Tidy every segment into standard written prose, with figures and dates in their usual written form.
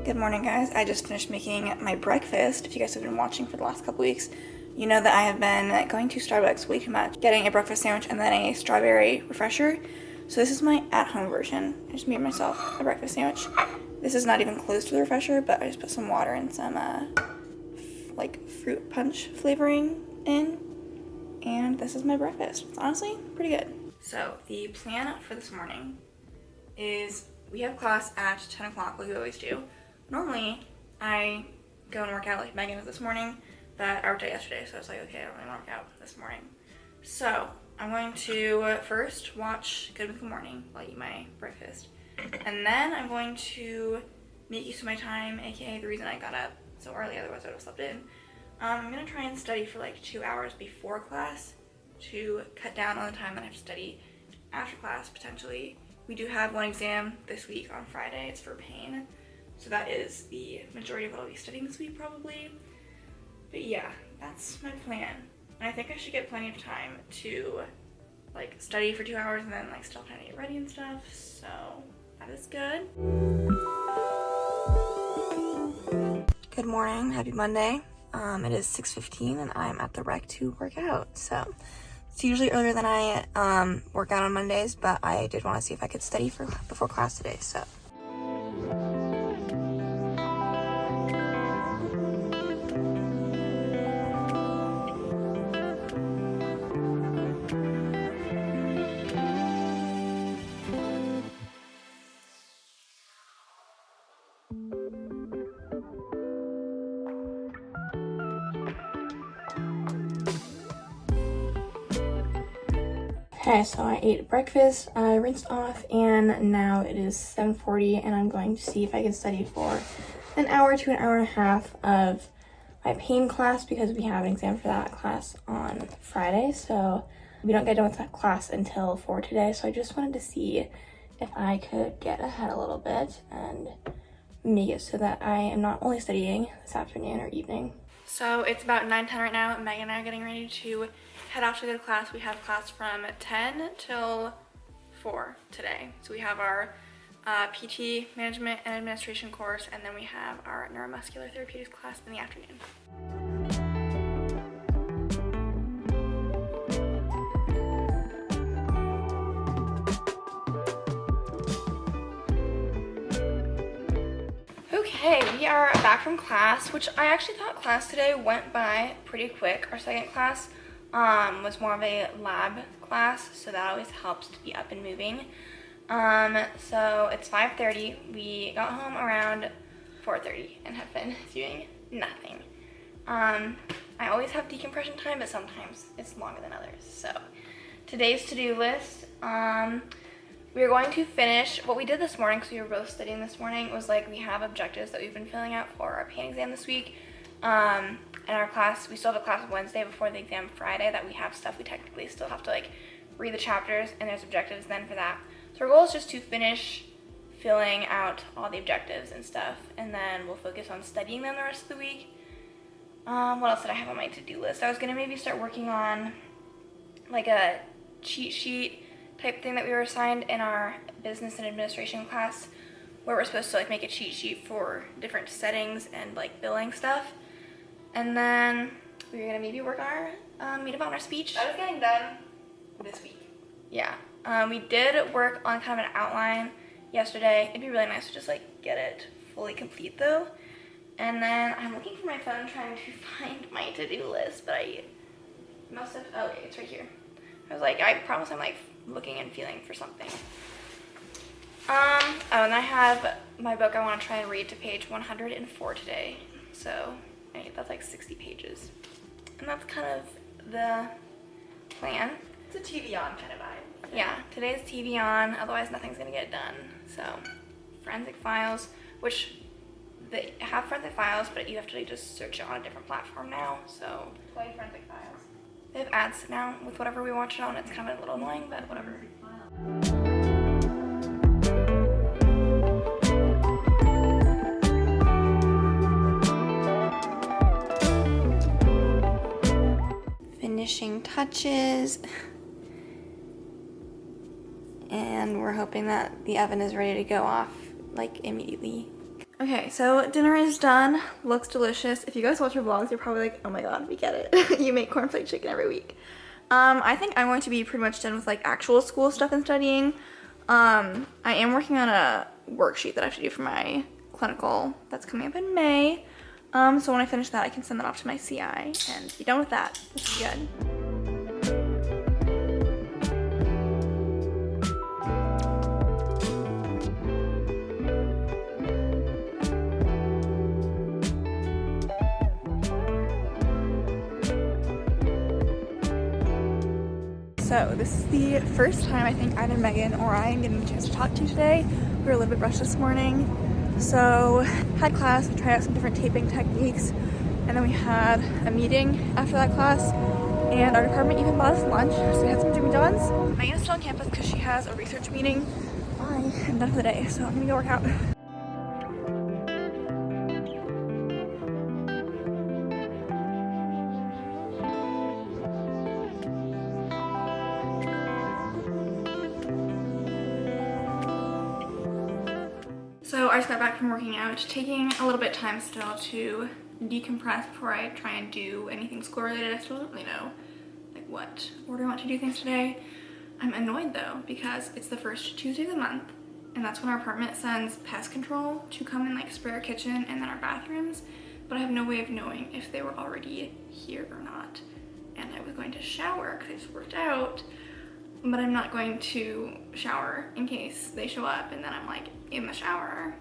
Good morning, guys. I just finished making my breakfast. If you guys have been watching for the last couple weeks, you know that I have been going to Starbucks way too much, getting a breakfast sandwich and then a strawberry refresher. So this is my at-home version. I just made myself a breakfast sandwich. This is not even close to the refresher, but I just put some water and some like fruit punch flavoring in, and this is my breakfast. It's honestly pretty good. So the plan for this morning is we have class at 10 o'clock like we always do. Normally, I go and work out like Megan did this morning, but I worked out yesterday, so I was like, okay, I don't really want to work out this morning. So I'm going to first watch Good Mythical Morning while I eat my breakfast. And then I'm going to make use of my time, aka the reason I got up so early, otherwise I would have slept in. I'm going to try and study for like 2 hours before class to cut down on the time that I have to study after class, potentially. We do have one exam this week on Friday. It's for pain. So that is the majority of what I'll be studying this week probably. But yeah, that's my plan. And I think I should get plenty of time to like study for 2 hours and then like still trying to get ready and stuff. So that is good. Good morning, happy Monday. It is 6:15 and I'm at the rec to work out. So it's usually earlier than I work out on Mondays, but I did want to see if I could study before class today, so. Okay, so I ate breakfast, I rinsed off, and now it is 7:40, and I'm going to see if I can study for an hour to an hour and a half of my pain class because we have an exam for that class on Friday, so we don't get done with that class until 4 today, so I just wanted to see if I could get ahead a little bit and make it so that I am not only studying this afternoon or evening. So it's about 9:10 right now, and Megan and I are getting ready to head off to go to class. We have class from 10 till 4 today. So we have our PT, Management and Administration course, and then we have our Neuromuscular Therapeutics class in the afternoon. Okay, we are back from class, which I actually thought class today went by pretty quick. Our second class was more of a lab class, so that always helps to be up and moving. So it's 5:30. We got home around 4:30 and have been doing nothing. I always have decompression time, but sometimes it's longer than others. So today's to-do list, we are going to finish what we did this morning because we were both studying this morning. It was like we have objectives that we've been filling out for our pain exam this week. In our class, we still have a class Wednesday before the exam Friday that we have stuff we technically still have to like read the chapters, and there's objectives then for that. So our goal is just to finish filling out all the objectives and stuff, and then we'll focus on studying them the rest of the week. What else did I have on my to-do list? I was gonna maybe start working on like a cheat sheet type thing that we were assigned in our business and administration class, where we're supposed to like make a cheat sheet for different settings and like billing stuff. And then we're gonna maybe work on our meet about our speech. That is getting done this week. Yeah, we did work on kind of an outline yesterday. It'd be really nice to just like get it fully complete though. And then I'm looking for my phone trying to find my to-do list, but I must have, oh okay, it's right here. I was like, I promise I'm like looking and feeling for something. Oh, and I have my book I want to try and read to page 104 today. So that's like 60 pages. And that's kind of the plan. It's a TV on kind of vibe. Yeah, today's TV on, otherwise nothing's gonna get done. So, Forensic Files, which they have Forensic Files, but you have to just search it on a different platform now, so. Play Forensic Files. They have ads now with whatever we watch it on. It's kind of a little annoying, but whatever. Finishing touches. And we're hoping that the oven is ready to go off like immediately. Okay, so dinner is done. Looks delicious. If you guys watch our vlogs, you're probably like, oh my god, we get it. You make cornflake chicken every week. I think I'm going to be pretty much done with like actual school stuff and studying. I am working on a worksheet that I have to do for my clinical that's coming up in May. So when I finish that, I can send that off to my CI and be done with that, which is good. So this is the first time I think either Megan or I am getting a chance to talk to you today. We were a little bit rushed this morning. So had class, we tried out some different taping techniques, and then we had a meeting after that class, and our department even bought us lunch, so we had some Jimmy John's. Megan is still on campus because she has a research meeting. I am done for the day, so I'm gonna go work out. So I just got back from working out, taking a little bit of time still to decompress before I try and do anything school related. I still don't really know like what order I want to do things today. I'm annoyed though because it's the first Tuesday of the month, and that's when our apartment sends pest control to come and like spray our kitchen and then our bathrooms, but I have no way of knowing if they were already here or not. And I was going to shower because I just worked out, but I'm not going to shower in case they show up and then I'm like in the shower.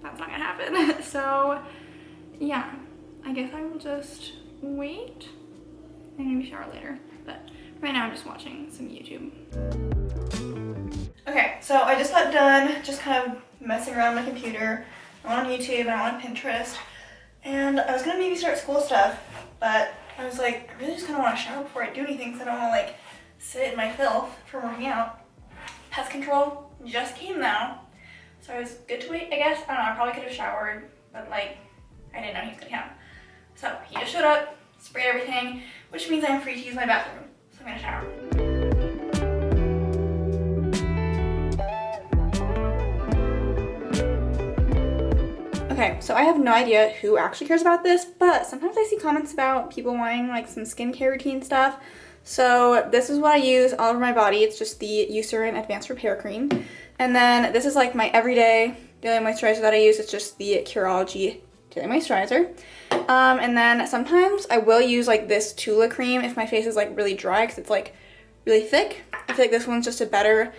That's not gonna happen. So yeah, I guess I will just wait and maybe shower later. But right now I'm just watching some YouTube. Okay, so I just got done just kind of messing around on my computer. I went on YouTube and I went on Pinterest, and I was gonna maybe start school stuff, but I was like, I really just kind of want to shower before I do anything, so I don't want to like sit in my filth from working out. Pest control just came now, so I was good to wait, I guess. I don't know, I probably could have showered, but like, I didn't know he was gonna come. So he just showed up, sprayed everything, which means I'm free to use my bathroom. So I'm gonna shower. Okay, so I have no idea who actually cares about this, but sometimes I see comments about people wanting like some skincare routine stuff. So this is what I use all over my body. It's just the Eucerin Advanced Repair Cream. And then this is like my everyday daily moisturizer that I use. It's just the Curology Daily Moisturizer. And then sometimes I will use like this Tula cream if my face is like really dry because it's like really thick. I feel like this one's just a better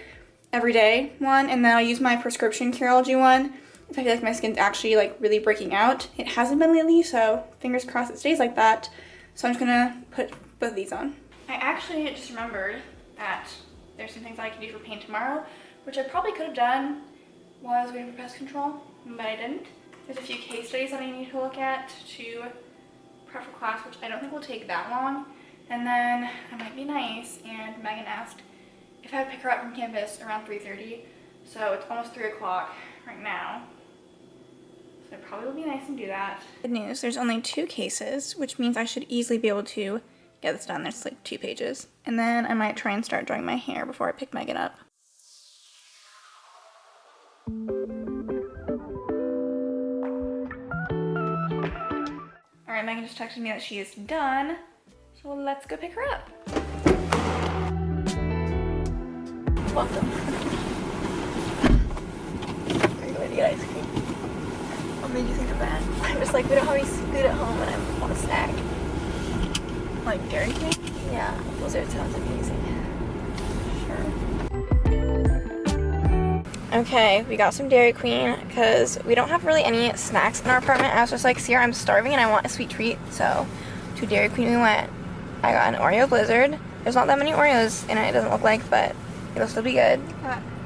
everyday one. And then I'll use my prescription Curology one if I feel like my skin's actually like really breaking out. It hasn't been lately, so fingers crossed it stays like that. So I'm just gonna put both of these on. I actually just remembered that there's some things I can do for pain tomorrow, which I probably could have done while I was waiting for pest control, but I didn't. There's a few case studies that I need to look at to prep for class, which I don't think will take that long. And then I might be nice, and Megan asked if I would pick her up from campus around 3:30, so it's almost 3 o'clock right now. So I probably will be nice and do that. Good news, there's only 2 cases, which means I should easily be able to get this done. There's like 2 pages. And then I might try and start drawing my hair before I pick Megan up. Alright, Megan just texted me that she is done. So let's go pick her up. Welcome. Are you going to get ice cream? What made you think of that? I'm just like, we don't have any food at home and I want a snack. Like Dairy Queen? Yeah, Blizzard sounds amazing. Sure. Okay, we got some Dairy Queen because we don't have really any snacks in our apartment. I was just like, Sierra, I'm starving and I want a sweet treat. So to Dairy Queen we went. I got an Oreo Blizzard. There's not that many Oreos in it, it doesn't look like, but it'll still be good.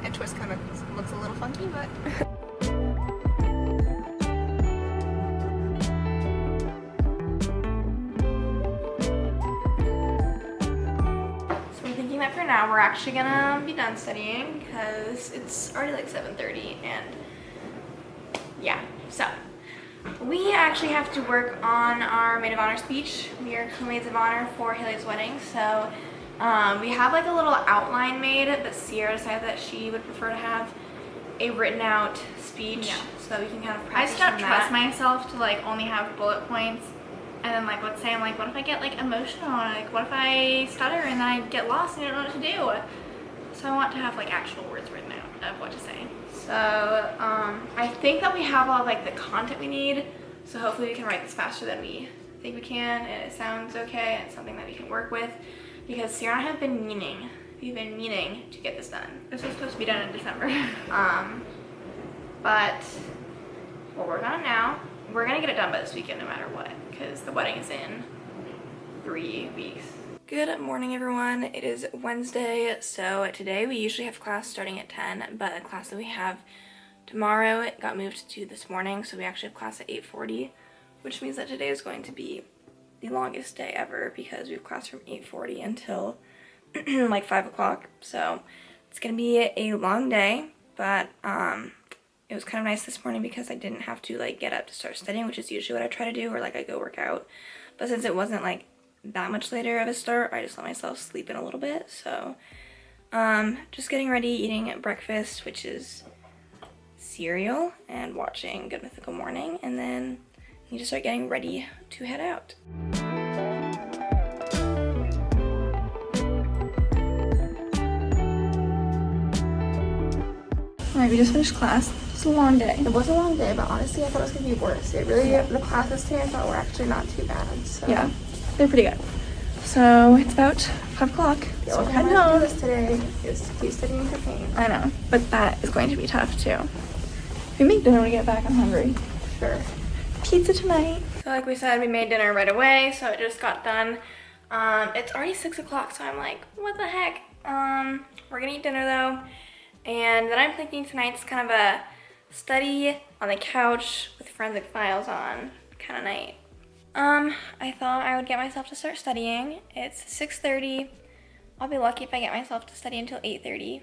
And twist kind of looks a little funky, but... That for now we're actually gonna be done studying because it's already like 7:30, and yeah, so we actually have to work on our maid of honor speech. We are co-maids of honor for Haley's wedding, so we have like a little outline made that Sierra decided that she would prefer to have a written out speech so that we can kind of I practice just don't from trust that. myself to like only have bullet points. And then like let's say I'm like, what if I get like emotional? Like what if I stutter and then I get lost and I don't know what to do? So I want to have like actual words written out of what to say. So I think that we have all of like the content we need. So hopefully we can write this faster than we think we can, and it sounds okay, and it's something that we can work with. Because Sierra and I have been meaning, we've been meaning to get this done. This was supposed to be done in December. But we'll work on it now. We're gonna get it done by this weekend no matter what, because the wedding is in 3 weeks. Good morning, everyone. It is Wednesday, so today we usually have class starting at 10, but the class that we have tomorrow it got moved to this morning, so we actually have class at 8:40, which means that today is going to be the longest day ever because we have class from 8:40 until like 5 o'clock. So it's gonna be a long day, but it was kind of nice this morning because I didn't have to like get up to start studying, which is usually what I try to do, or like I go work out. But since it wasn't like that much later of a start, I just let myself sleep in a little bit. So just getting ready, eating breakfast, which is cereal, and watching Good Mythical Morning, and then I need to start getting ready to head out. Alright, we just finished class. It's a long day. It was a long day, but honestly I thought it was going to be worse. It really, the classes today I thought were actually not too bad. So. Yeah, they're pretty good. So it's about 5 o'clock. So we're heading home. This today is to keep studying for pain. I know, but that is going to be tough too. If we make dinner when we get back, I'm hungry. Sure. Pizza tonight. So like we said, we made dinner right away, so it just got done. It's already 6 o'clock, so I'm like, what the heck? We're gonna eat dinner though. And then I'm thinking tonight's kind of a study on the couch with forensic files on kind of night. I thought I would get myself to start studying. It's 6:30. I'll be lucky if I get myself to study until 8:30.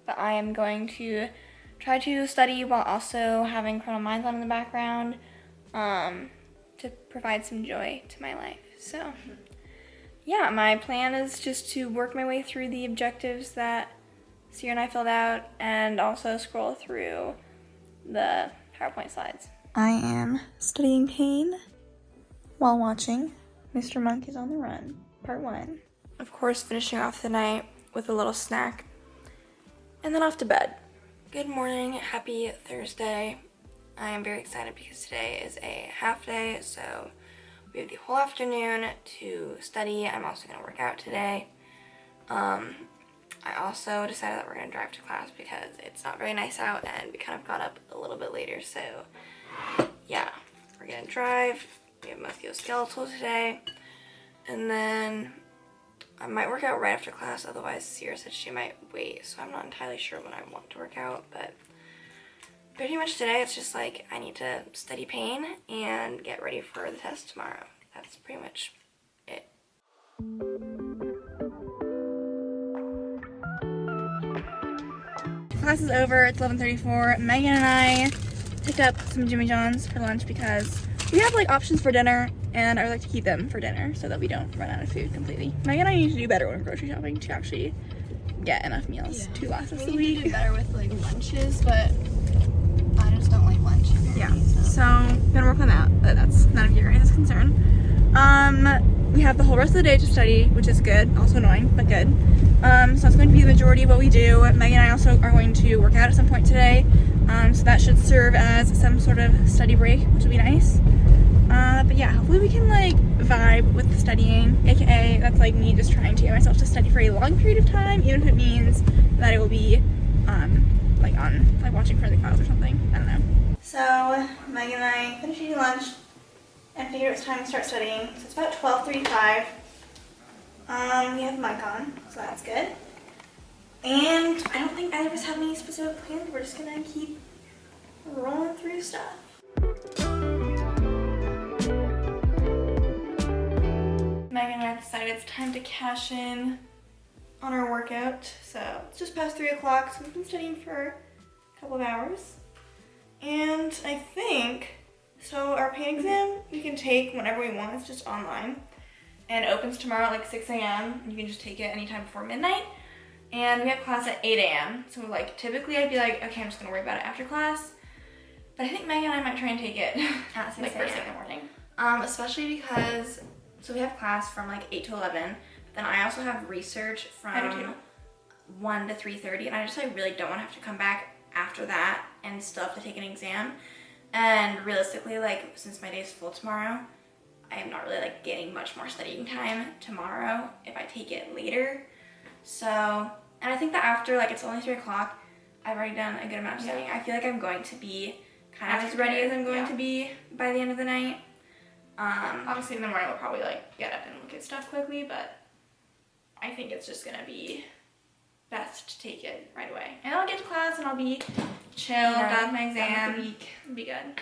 But I am going to try to study while also having Criminal Minds on in the background to provide some joy to my life. So yeah, my plan is just to work my way through the objectives that Sierra and I filled out and also scroll through the PowerPoint slides. I am studying pain while watching Mr. Monk is on the Run, part 1. Of course, finishing off the night with a little snack and then off to bed. Good morning, happy Thursday. I am very excited because today is a half day, so we have the whole afternoon to study. I'm also going to work out today. I also decided that we're going to drive to class because it's not very nice out and we kind of got up a little bit later, so yeah, we're going to drive. We have musculoskeletal today, and then I might work out right after class, otherwise Sierra said she might wait, so I'm not entirely sure when I want to work out, but pretty much today it's just like I need to study pain and get ready for the test tomorrow. That's pretty much it. Class is over, it's 11:34. Megan and I picked up some Jimmy John's for lunch because we have like options for dinner and I would like to keep them for dinner so that we don't run out of food completely. Megan and I need to do better when we're grocery shopping to actually get enough meals to last us the week. We need to do better with like lunches, but I just don't like lunch. Yeah, so I'm gonna work on that, but that's none of your guys' concern. We have the whole rest of the day to study, which is good, also annoying, but good. So that's going to be the majority of what we do. Megan and I also are going to work out at some point today, so that should serve as some sort of study break, which will be nice. But yeah, hopefully we can like vibe with the studying, aka that's like me just trying to get myself to study for a long period of time, even if it means that it will be like watching forensic files or something. I don't know. So Megan and I finished eating lunch and figured it was time to start studying. So it's about 12:35. We have mic on, so that's good. And I don't think either of us have any specific plans. We're just gonna keep rolling through stuff. Megan and I decided it's time to cash in on our workout. So it's just past 3 o'clock, so we've been studying for a couple of hours. And I think, so our pain exam we can take whenever we want, it's just online. And it opens tomorrow at like 6 a.m. You can just take it anytime before midnight. and we have class at 8 a.m. So like typically I'd be like, okay, I'm just gonna worry about it after class. But I think Megan and I might try and take it at 6 like first thing in the morning. Especially because, so we have class from like 8 to 11, but then I also have research from 1 to 3:30, and I just like really don't want to have to come back after that and still have to take an exam. And realistically, like since my day's full tomorrow, I am not really like getting much more studying time tomorrow if I take it later. So, and I think that after like it's only 3 o'clock, I've already done a good amount of studying. I feel like I'm going to be kind of as ready as I'm going to be by the end of the night. Obviously in the morning we'll probably like get up and look at stuff quickly, but I think it's just gonna be best to take it right away. And I'll get to class and I'll be chill, done with my exam. The week. It'll be good.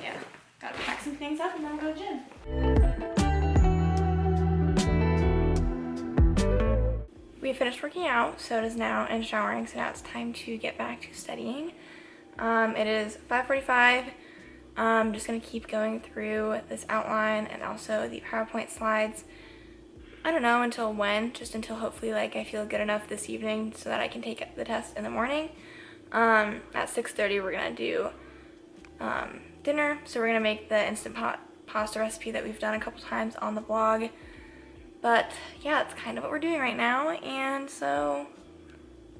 Yeah, gotta pack some things up and then I'll go to the gym. We finished working out, so it is now and showering, so now it's time to get back to studying. It is 5:45. I'm just going to keep going through this outline and also the PowerPoint slides. I don't know until when, just until hopefully like I feel good enough this evening so that I can take the test in the morning. At 6:30 we're going to do dinner, so we're going to make the instant pasta recipe that we've done a couple times on the blog. But yeah, that's kind of what we're doing right now, and so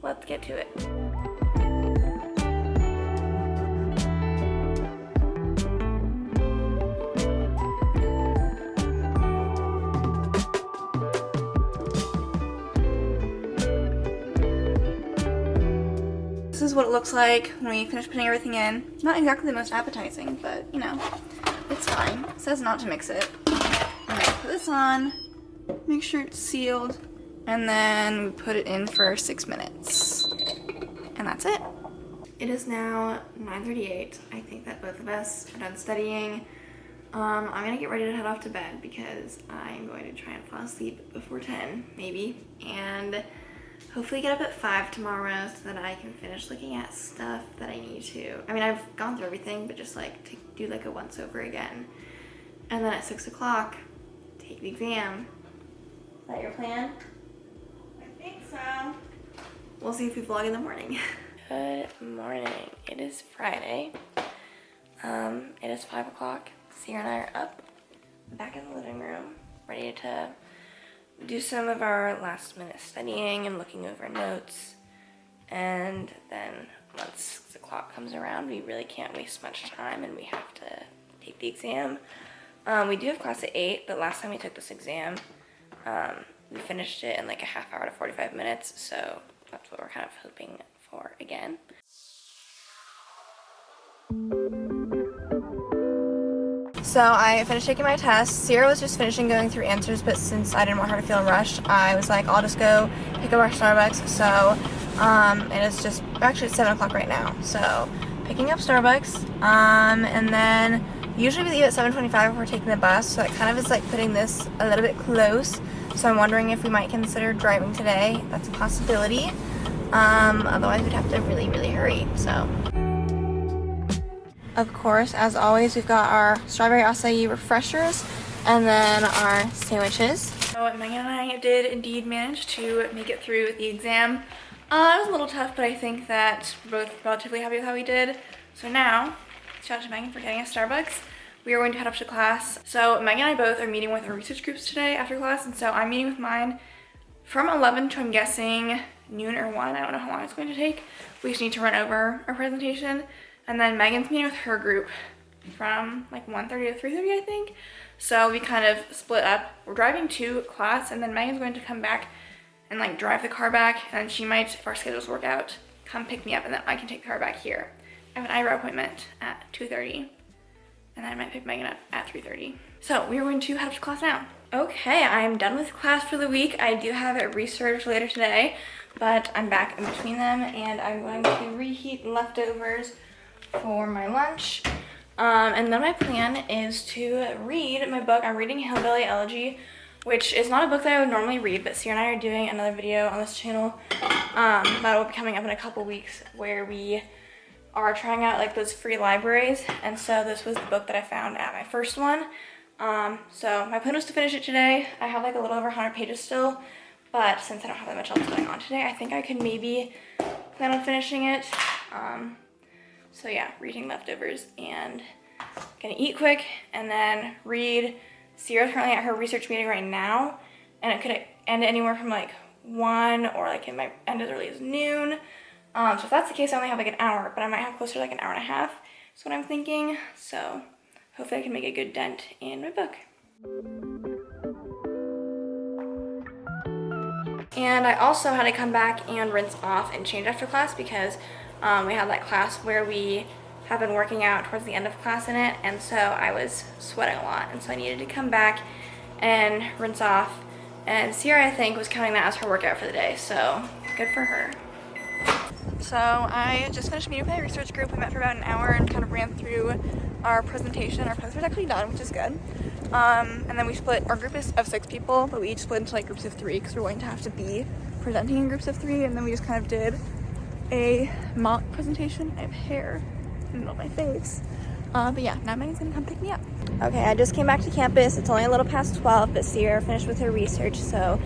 let's get to it. This is what it looks like when we finish putting everything in. It's not exactly the most appetizing, but you know, it's fine. It says not to mix it. I'm gonna put this on, make sure it's sealed, and then we put it in for 6 minutes. And that's it. It is now 9:38. I think that both of us are done studying. I'm gonna get ready to head off to bed because I'm going to try and fall asleep before 10, maybe. And hopefully get up at 5 tomorrow so that I can finish looking at stuff that I need to. I mean, I've gone through everything, but just like to do like a once over again. And then at 6 o'clock, take the exam. Is that your plan? I think so. We'll see if we vlog in the morning. Good morning. It is Friday. It is 5 o'clock. Sierra and I are up, back in the living room, ready to do some of our last minute studying and looking over notes. And then once 6 o'clock comes around, we really can't waste much time and we have to take the exam. We do have class at 8, but last time we took this exam, we finished it in like a half hour to 45 minutes, so that's what we're kind of hoping for again. So I finished taking my test. Sierra was just finishing going through answers, but since I didn't want her to feel rushed, I was like, I'll just go pick up our Starbucks. So it is just, actually it's 7 o'clock right now. So picking up Starbucks, and then usually we leave at 7:25 if we're taking the bus. So it kind of is like putting this a little bit close. So I'm wondering if we might consider driving today. That's a possibility. Otherwise we'd have to really, really hurry, so. Of course, as always, we've got our strawberry acai refreshers and then our sandwiches. So Megan and I did indeed manage to make it through the exam. It was a little tough, but I think that we're both relatively happy with how we did. So now, shout out to Megan for getting us Starbucks. We are going to head up to class. So Megan and I both are meeting with our research groups today after class, and so I'm meeting with mine from 11 to, I'm guessing, noon or 1. I don't know how long it's going to take. We just need to run over our presentation. And then Megan's meeting with her group from like 1:30 to 3:30, I think. So we kind of split up. We're driving to class, and then Megan's going to come back and like drive the car back, and she might, if our schedules work out, come pick me up, and then I can take the car back here. I have an eyebrow appointment at 2:30, and then I might pick Megan up at 3:30. So we are going to head up to class now. Okay, I'm done with class for the week. I do have a research later today, but I'm back in between them, and I'm going to reheat leftovers for my lunch. And then my plan is to read my book. I'm reading Hillbilly Elegy, which is not a book that I would normally read, but Sierra and I are doing another video on this channel that will be coming up in a couple weeks where we are trying out like those free libraries, and so this was the book that I found at my first one. So my plan was to finish it today. I have like a little over 100 pages still, but since I don't have that much else going on today, I think I could maybe plan on finishing it. So yeah, reading leftovers and gonna eat quick and then read. Sierra's currently at her research meeting right now, and it could end anywhere from like 1 or like it might end as early as noon. So if that's the case, I only have like an hour, but I might have closer to like an hour and a half. That's what I'm thinking. So hopefully I can make a good dent in my book. And I also had to come back and rinse off and change after class because we had that class where we have been working out towards the end of class in it, and so I was sweating a lot, and so I needed to come back and rinse off. And Sierra, I think, was counting that as her workout for the day, so good for her. So I just finished meeting with my research group. We met for about an hour and kind of ran through our presentation. Our presentation was actually done, which is good. And then we split, our group is of 6 people, but we each split into like groups of 3 because we're going to have to be presenting in groups of 3, and then we just kind of did a mock presentation. I have hair in the middle of my face. But yeah, now Megan's gonna come pick me up. Okay, I just came back to campus. It's only a little past 12, but Sierra finished with her research, so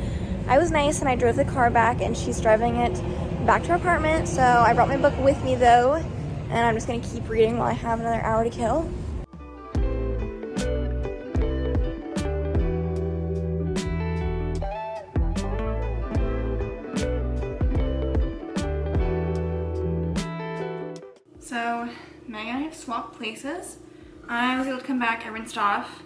I was nice and I drove the car back, and she's driving it back to her apartment. So I brought my book with me though, and I'm just gonna keep reading while I have another hour to kill. So Megan and I have swapped places. I was able to come back, I rinsed off,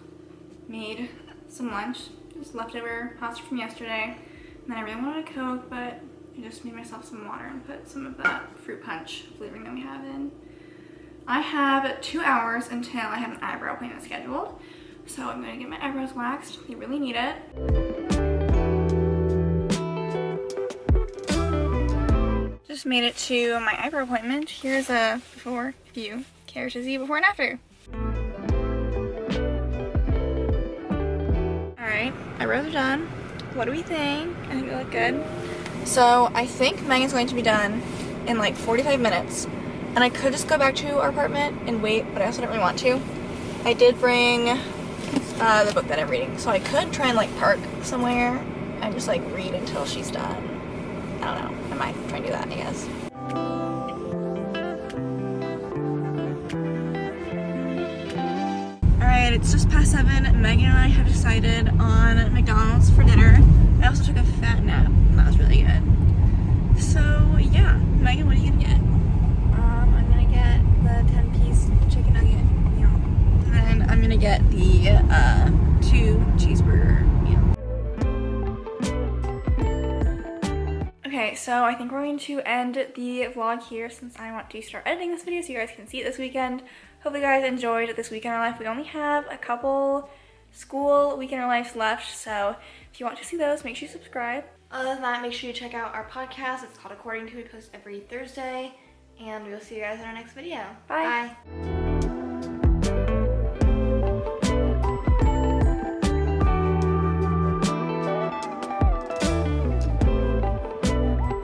made some lunch, just leftover pasta from yesterday, and then I really wanted a Coke, but I just made myself some water and put some of that fruit punch flavoring that we have in. I have 2 hours until I have an eyebrow appointment scheduled, so I'm gonna get my eyebrows waxed. They really need it. Just made it to my eyebrow appointment. Here's a before, if you care to see before and after. Alright, eyebrows are done. What do we think? I think they look good. So I think Megan's going to be done in like 45 minutes. And I could just go back to our apartment and wait, but I also don't really want to. I did bring the book that I'm reading, so I could try and like park somewhere and just like read until she's done. I don't know. I might try and do that, I guess. Alright, it's just past 7. Megan and I have decided on McDonald's for dinner. I also took a fat nap, and that was really good. So, yeah. Megan, what are you gonna get? I'm gonna get the 10-piece chicken nugget meal. And I'm gonna get the 2 cheeseburger meal. Okay, so I think we're going to end the vlog here since I want to start editing this video so you guys can see it this weekend. Hopefully you guys enjoyed this week in our life. We only have a couple school week in our lives left, so if you want to see those, make sure you subscribe. Other than that, make sure you check out our podcast. It's called According To. We post every Thursday, and we'll see you guys in our next video. Bye! Bye.